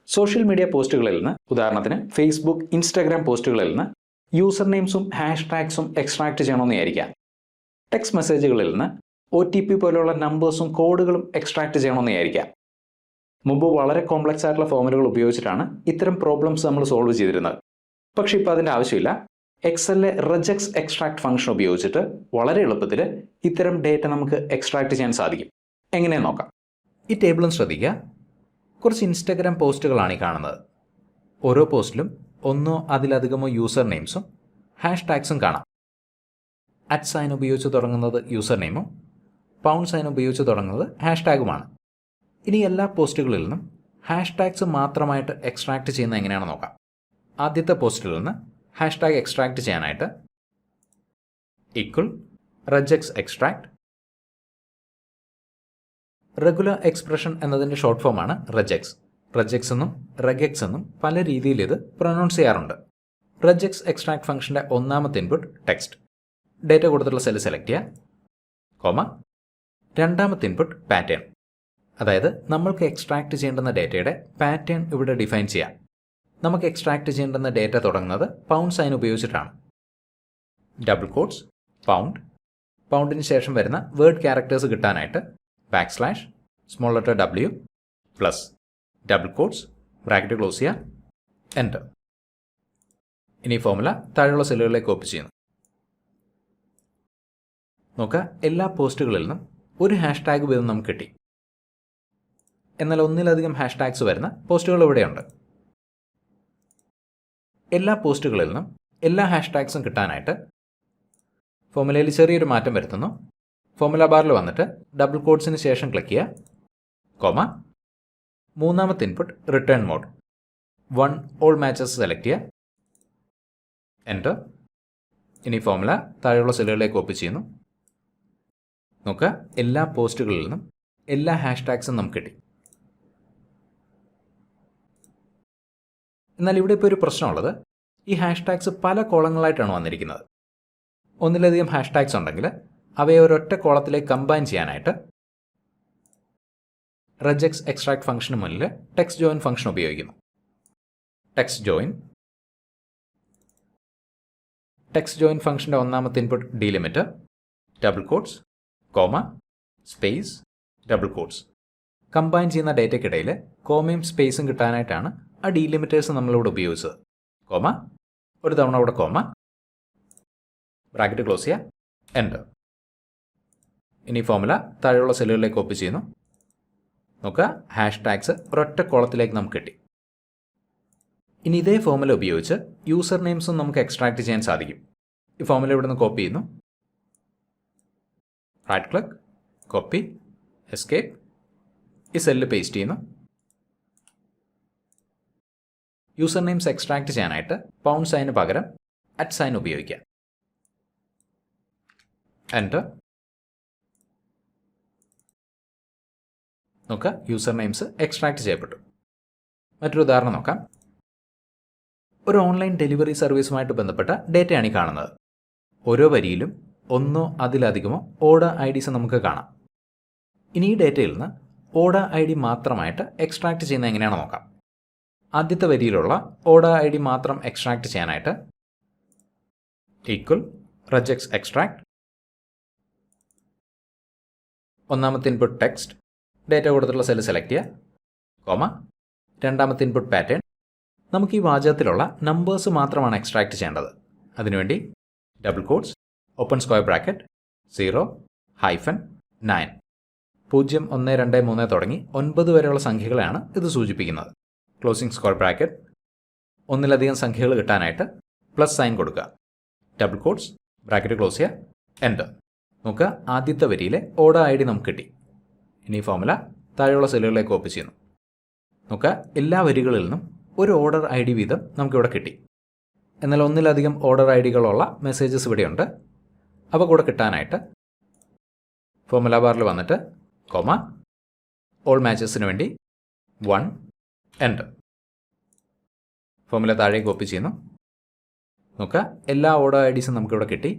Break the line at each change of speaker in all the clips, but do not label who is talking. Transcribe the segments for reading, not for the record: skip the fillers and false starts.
Social media പോസ്റ്റുകളിൽ നിന്ന്, ഉദാഹരണത്തിന് ഫേസ്ബുക്ക്, ഇൻസ്റ്റാഗ്രാം പോസ്റ്റുകളിൽ നിന്ന് യൂസർ നെയിംസും ഹാഷ്ടാഗ്സും എക്സ്ട്രാക്ട് ചെയ്യണമെന്ന് വിചാരിക്കാം. ടെക്സ്റ്റ് മെസ്സേജുകളിൽ നിന്ന് OTP പോലെയുള്ള നമ്പേഴ്സും കോഡുകളും എക്സ്ട്രാക്ട് ചെയ്യണമെന്ന് വിചാരിക്കാം. മുമ്പ് വളരെ കോംപ്ലക്സ് ആയിട്ടുള്ള ഫോമുലുകൾ ഉപയോഗിച്ചിട്ടാണ് ഇത്തരം പ്രോബ്ലംസ് നമ്മൾ സോൾവ് ചെയ്തിരുന്നത്. പക്ഷേ ഇപ്പോൾ അതിൻ്റെ ആവശ്യമില്ല. എക്സലിലെ റെജക്സ് എക്സ്ട്രാക്ട് ഫംഗ്ഷൻ ഉപയോഗിച്ചിട്ട് വളരെ എളുപ്പത്തിൽ ഇത്തരം ഡേറ്റ നമുക്ക് എക്സ്ട്രാക്ട് ചെയ്യാൻ സാധിക്കും. എങ്ങനെയെന്ന് നോക്കാം. ഈ ടേബിളും ശ്രദ്ധിക്കുക. കുറച്ച് ഇൻസ്റ്റാഗ്രാം പോസ്റ്റുകളാണ് ഈ കാണുന്നത്. ഓരോ പോസ്റ്റിലും ഒന്നോ അതിലധികമോ യൂസർ നെയിംസും ഹാഷ്ടാഗ്സും കാണാം. @ ഉപയോഗിച്ച് തുടങ്ങുന്നത് യൂസർ നെയിമും £സൈൻ ഉപയോഗിച്ച് തുടങ്ങുന്നത് ഹാഷ്ടാഗുമാണ്. ഇനി എല്ലാ പോസ്റ്റുകളിൽ നിന്നും ഹാഷ്ടാഗ്സ് മാത്രമായിട്ട് എക്സ്ട്രാക്ട് ചെയ്യുന്നത് എങ്ങനെയാണെന്ന് നോക്കാം. ആദ്യത്തെ പോസ്റ്റിൽ നിന്ന് ഹാഷ്ടാഗ് എക്സ്ട്രാക്ട് ചെയ്യാനായിട്ട് =regex extract. റെഗുലർ എക്സ്പ്രഷൻ എന്നതിൻ്റെ ഷോർട്ട് ഫോമാണ് റെജെക്സ്. റെജെക്സ് എന്നും റെഗെക്സ് എന്നും പല രീതിയിൽ ഇത് പ്രൊനൗൺസ് ചെയ്യാറുണ്ട്. റെജെക്സ് എക്സ്ട്രാക്ട് ഫംഗ്ഷൻ്റെ ഒന്നാമത്തെ ഇൻപുട്ട് ടെക്സ്റ്റ്. ഡേറ്റ കൊടുത്തുള്ള സെല്ല് സെലക്ട് ചെയ്യുക, കോമ. രണ്ടാമത്തെ ഇൻപുട്ട് പാറ്റേൺ. അതായത് നമ്മൾക്ക് എക്സ്ട്രാക്ട് ചെയ്യേണ്ടുന്ന ഡേറ്റയുടെ പാറ്റേൺ ഇവിടെ ഡിഫൈൻ ചെയ്യാം. നമുക്ക് എക്സ്ട്രാക്ട് ചെയ്യേണ്ടുന്ന ഡേറ്റ തുടങ്ങുന്നത് £സൈൻ ഉപയോഗിച്ചിട്ടാണ്. ഡബിൾ കോട്ട്സ് പൗണ്ടിന് ശേഷം വരുന്ന വേർഡ് ക്യാരക്ടേഴ്സ് കിട്ടാനായിട്ട് \, w, plus double quotes, bracket close ചെയ്യുക, എൻ്റർ. ഇനി ഫോമുല താഴെയുള്ള സെല്ലുകളിലേക്ക് കോപ്പി ചെയ്യുന്നു. നോക്കുക, എല്ലാ പോസ്റ്റുകളിൽ നിന്നും ഒരു ഹാഷ്ടാഗ് വീതം നമുക്ക് കിട്ടി. എന്നാൽ ഒന്നിലധികം ഹാഷ്ടാഗ്സ് വരുന്ന പോസ്റ്റുകൾ ഇവിടെയുണ്ട്. എല്ലാ പോസ്റ്റുകളിൽ നിന്നും എല്ലാ ഹാഷ്ടാഗ്സും കിട്ടാനായിട്ട് ഫോമുലയിൽ ചെറിയൊരു മാറ്റം വരുത്തുന്നു. ഫോമുല ബാറിൽ വന്നിട്ട് ഡബിൾ കോട്ട്സിന് ശേഷം ക്ലിക്ക് ചെയ്യുക, കോമ. മൂന്നാമത്തെ input return mode. All matches select ചെയ്യുക, എൻ്റർ. ഇനി ഫോമുല താഴെയുള്ള സെല്ലുകളിലേക്ക് കോപ്പി ചെയ്യുന്നു. നോക്കുക, എല്ലാ പോസ്റ്റുകളിൽ നിന്നും എല്ലാ ഹാഷ്ടാഗ്സും നമുക്ക് കിട്ടി. എന്നാൽ ഇവിടെ ഇപ്പോൾ ഒരു പ്രശ്നമുള്ളത്, ഈ ഹാഷ്ടാഗ്സ് പല കോളങ്ങളായിട്ടാണ് വന്നിരിക്കുന്നത്. ഒന്നിലധികം ഹാഷ്ടാഗ്സ് ഉണ്ടെങ്കിൽ അവയെ ഒരൊറ്റ കോളത്തിലേക്ക് കമ്പൈൻ ചെയ്യാനായിട്ട് റെജെക്സ് എക്സ്ട്രാക്ട് ഫംഗ്ഷന് മുന്നിൽ ടെക്സ്റ്റ് ജോയിൻ ഫംഗ്ഷൻ ഉപയോഗിക്കുന്നു. ടെക്സ്റ്റ് ജോയിൻ ഫംഗ്ഷൻ്റെ ഒന്നാമത്തെ input ഡീലിമിറ്റർ, double quotes, comma, space, double quotes. Combine ചെയ്യുന്ന ഡേറ്റയ്ക്കിടയിൽ കോമയും സ്പേസും കിട്ടാനായിട്ടാണ് ആ ഡീലിമിറ്റേഴ്സ് നമ്മളിവിടെ ഉപയോഗിച്ചത്. കോമ, ഒരു തവണ ഇവിടെ കോമ, ബ്രാക്കറ്റ് ക്ലോസ് ചെയ്യുക, എൻ്റർ. ഇനി ഫോമുല താഴെയുള്ള സെല്ലുകളിലേക്ക് കോപ്പി ചെയ്യുന്നു. നോക്കുക, ഹാഷ്ടാഗ്സ് ഒരൊറ്റ കോളത്തിലേക്ക് നമുക്ക് കിട്ടി. ഇനി ഇതേ ഫോമുല ഉപയോഗിച്ച് യൂസർ നെയിംസും നമുക്ക് എക്സ്ട്രാക്ട് ചെയ്യാൻ സാധിക്കും. ഈ ഫോമുല ഇവിടെ നിന്ന് കോപ്പി ചെയ്യുന്നു. Right click, copy, escape. ഈ സെല്ല് പേസ്റ്റ് ചെയ്യുന്നു. യൂസർ നെയിംസ് എക്സ്ട്രാക്ട് ചെയ്യാനായിട്ട് £സൈന് പകരം @സൈൻ ഉപയോഗിക്കാം, എൻ്റർ. നോക്കുക, യൂസർ നെയിംസ് എക്സ്ട്രാക്ട് ചെയ്യപ്പെട്ടു. മറ്റൊരു ഉദാഹരണം നോക്കാം. ഒരു ഓൺലൈൻ ഡെലിവറി സർവീസുമായിട്ട് ബന്ധപ്പെട്ട ഡേറ്റയാണ് ഈ കാണുന്നത്. ഓരോ വരിയിലും ഒന്നോ അതിലധികമോ ഓർഡർ IDs നമുക്ക് കാണാം. ഇനി ഈ ഡേറ്റയിൽ നിന്ന് ഓർഡർ ID മാത്രമായിട്ട് എക്സ്ട്രാക്ട് ചെയ്യുന്നത് എങ്ങനെയാണെന്ന് നോക്കാം. ആദ്യത്തെ വരിയിലുള്ള ഓർഡർ ID മാത്രം എക്സ്ട്രാക്ട് ചെയ്യാനായിട്ട് =regex extract. ഒന്നാമത്തെ ഇൻപുട്ട് ടെക്സ്റ്റ്, ഡേറ്റ കൊടുത്തുള്ള സെല്ല് സെലക്ട് ചെയ്യുക, കോമ. രണ്ടാമത്തെ ഇൻപുട്ട് പാറ്റേൺ. നമുക്ക് ഈ വാചകത്തിലുള്ള നമ്പേഴ്സ് മാത്രമാണ് എക്സ്ട്രാക്ട് ചെയ്യേണ്ടത്. അതിനുവേണ്ടി double quotes, open square bracket, 0, -9. 0, 1, 2, 3 തുടങ്ങി 9 വരെയുള്ള സംഖ്യകളെയാണ് ഇത് സൂചിപ്പിക്കുന്നത്. Closing square bracket. ഒന്നിലധികം സംഖ്യകൾ കിട്ടാനായിട്ട് +സൈൻ കൊടുക്കുക, ഡബിൾ കോട്ട്സ്, ബ്രാക്കറ്റ് ക്ലോസ് ചെയ്യുക, എൻ്റർ. നോക്കുക, ആദ്യത്തെ വരിയിലെ ഓർഡർ ID നമുക്ക് കിട്ടി. ഇനി ഫോമുല താഴെയുള്ള സെല്ലുകളിലേക്ക് കോപ്പി ചെയ്യുന്നു. നോക്കുക, എല്ലാ വരികളിൽ നിന്നും ഒരു ഓർഡർ ID വീതം നമുക്കിവിടെ കിട്ടി. എന്നാൽ ഒന്നിലധികം ഓർഡർ IDകളുള്ള മെസ്സേജസ് ഇവിടെയുണ്ട്. അവ കൂടെ കിട്ടാനായിട്ട് ഫോമുല ബാറിൽ വന്നിട്ട് കോമ, ഓൾ മാച്ചസിന് വേണ്ടി 1, എൻ്റർ. ഫോമുല താഴേക്ക് കോപ്പി ചെയ്യുന്നു. നോക്കുക, എല്ലാ ഓർഡർ IDസും നമുക്കിവിടെ കിട്ടി.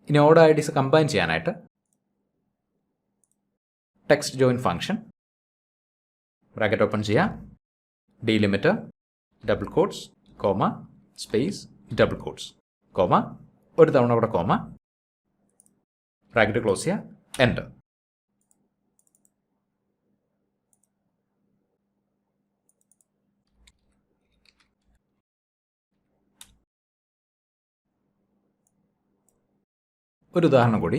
ഇനി ഓർഡർ IDs കമ്പൈൻ ചെയ്യാനായിട്ട് text join function, bracket open ചെയ്യാം, delimiter, double quotes, comma, space, double quotes, comma, ഒരു തവണ കൂടെ കോമ, ബ്രാക്കറ്റ് ക്ലോസ് ചെയ്യുക, എൻ്റർ. ഒരു ഉദാഹരണം കൂടി.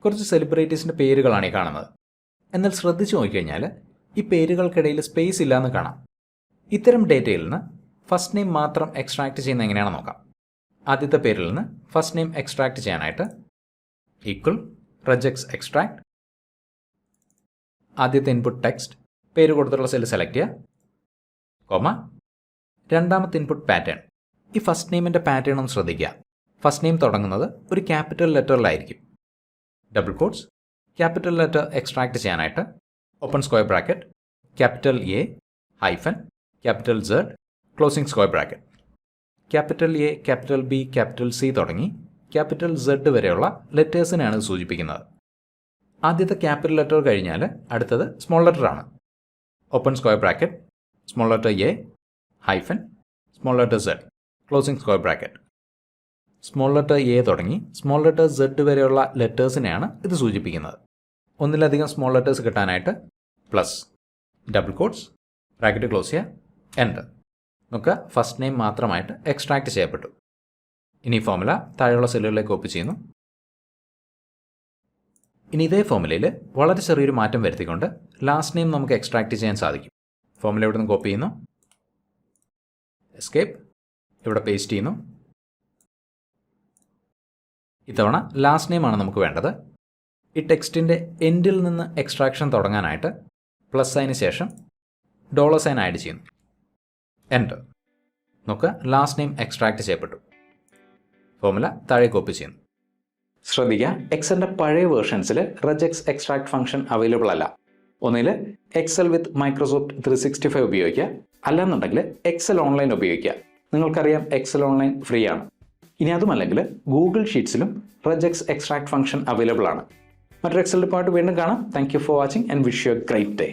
കുറച്ച് സെലിബ്രിറ്റീസിൻ്റെ പേരുകളാണ് ഈ കാണുന്നത്. എന്നാൽ ശ്രദ്ധിച്ചു നോക്കിക്കഴിഞ്ഞാൽ ഈ പേരുകൾക്കിടയിൽ സ്പേസ് ഇല്ലയെന്ന് കാണാം. ഇത്തരം ഡേറ്റയിൽ നിന്ന് ഫസ്റ്റ് നെയിം മാത്രം എക്സ്ട്രാക്ട് ചെയ്യുന്നത് എങ്ങനെയാണെന്ന് നോക്കാം. ആദ്യത്തെ പേരിൽ നിന്ന് ഫസ്റ്റ് നെയിം എക്സ്ട്രാക്ട് ചെയ്യാനായിട്ട് ഈക്വൽ റെജെക്സ് എക്സ്ട്രാക്ട്, ആദ്യത്തെ ഇൻപുട്ട് ടെക്സ്റ്റ്, പേര് കൊടുത്തിട്ടുള്ള സെല്ല് സെലക്ട് ചെയ്യുക, കോമ, രണ്ടാമത്തെ ഇൻപുട്ട് പാറ്റേൺ. ഈ ഫസ്റ്റ് നെയിമിൻ്റെ പാറ്റേൺ ഒന്ന് ശ്രദ്ധിക്കുക. ഫസ്റ്റ് നെയിം തുടങ്ങുന്നത് ഒരു ക്യാപിറ്റൽ ലെറ്ററിലായിരിക്കും. Double quotes, capital letter extract ചെയ്യാനായിട്ട് open square bracket, capital A hyphen capital Z closing square bracket. Capital A, capital B, capital C തുടങ്ങി ക്യാപിറ്റൽ സെഡ് വരെയുള്ള ലെറ്റേഴ്സിനെയാണ് സൂചിപ്പിക്കുന്നത്. ആദ്യത്തെ ക്യാപിറ്റൽ ലെറ്റർ കഴിഞ്ഞാൽ അടുത്തത് സ്മോൾ ലെറ്റർ ആണ്. Open square bracket, small letter A hyphen small letter Z closing square bracket. Small letter A തുടങ്ങി small letter Z വരെയുള്ള ലെറ്റേഴ്സിനെയാണ് ഇത് സൂചിപ്പിക്കുന്നത്. ഒന്നിലധികം സ്മോൾ ലെറ്റേഴ്സ് കിട്ടാനായിട്ട് plus, double quotes, bracket close ചെയ്യുക, എൻ്റർ. നമുക്ക് ഫസ്റ്റ് നെയിം മാത്രമായിട്ട് എക്സ്ട്രാക്ട് ചെയ്യപ്പെട്ടു. ഇനി ഫോർമുല താഴെയുള്ള സെല്ലുകളിലേക്ക് കോപ്പി ചെയ്യുന്നു. ഇനി ഇതേ ഫോർമുലയിൽ വളരെ ചെറിയൊരു മാറ്റം വരുത്തിക്കൊണ്ട് ലാസ്റ്റ് നെയിം നമുക്ക് എക്സ്ട്രാക്ട് ചെയ്യാൻ സാധിക്കും. ഫോർമുല ഇവിടെ നിന്ന് കോപ്പി ചെയ്യുന്നു, എസ്കേപ്പ്, ഇവിടെ പേസ്റ്റ് ചെയ്യുന്നു. ഇത്തവണ ലാസ്റ്റ് നെയിമാണ് നമുക്ക് വേണ്ടത്. ഈ ടെക്സ്റ്റിൻ്റെ എൻഡിൽ നിന്ന് എക്സ്ട്രാക്ഷൻ തുടങ്ങാനായിട്ട് പ്ലസ് സൈന് ശേഷം ഡോളർ സൈൻ ആഡ് ചെയ്യുന്നു, എൻ്റർ. നമുക്ക് ലാസ്റ്റ് നെയിം എക്സ്ട്രാക്ട് ചെയ്യപ്പെട്ടു. ഫോർമുല താഴെ കോപ്പി ചെയ്യുന്നു. ശ്രദ്ധിക്കുക, എക്സലിൻ്റെ പഴയ വേർഷൻസിൽ റെജെക്സ് എക്സ്ട്രാക്ട് ഫംഗ്ഷൻ അവൈലബിൾ അല്ല. ഒന്നിൽ എക്സൽ വിത്ത് മൈക്രോസോഫ്റ്റ് 365 ഉപയോഗിക്കുക, അല്ലാന്നുണ്ടെങ്കിൽ എക്സൽ ഓൺലൈൻ ഉപയോഗിക്കുക. നിങ്ങൾക്കറിയാം എക്സൽ ഓൺലൈൻ ഫ്രീ ആണ്. ഇനി അതുമല്ലെങ്കിൽ ഗൂഗിൾ ഷീറ്റ്സിലും റെജെക്സ് എക്സ്ട്രാക്ട് ഫംഗ്ഷൻ അവൈലബിൾ ആണ്. മറ്റൊരു എക്സൽ പാർട്ട് വീണ്ടും കാണാം. Thank you for watching and wish you A great day.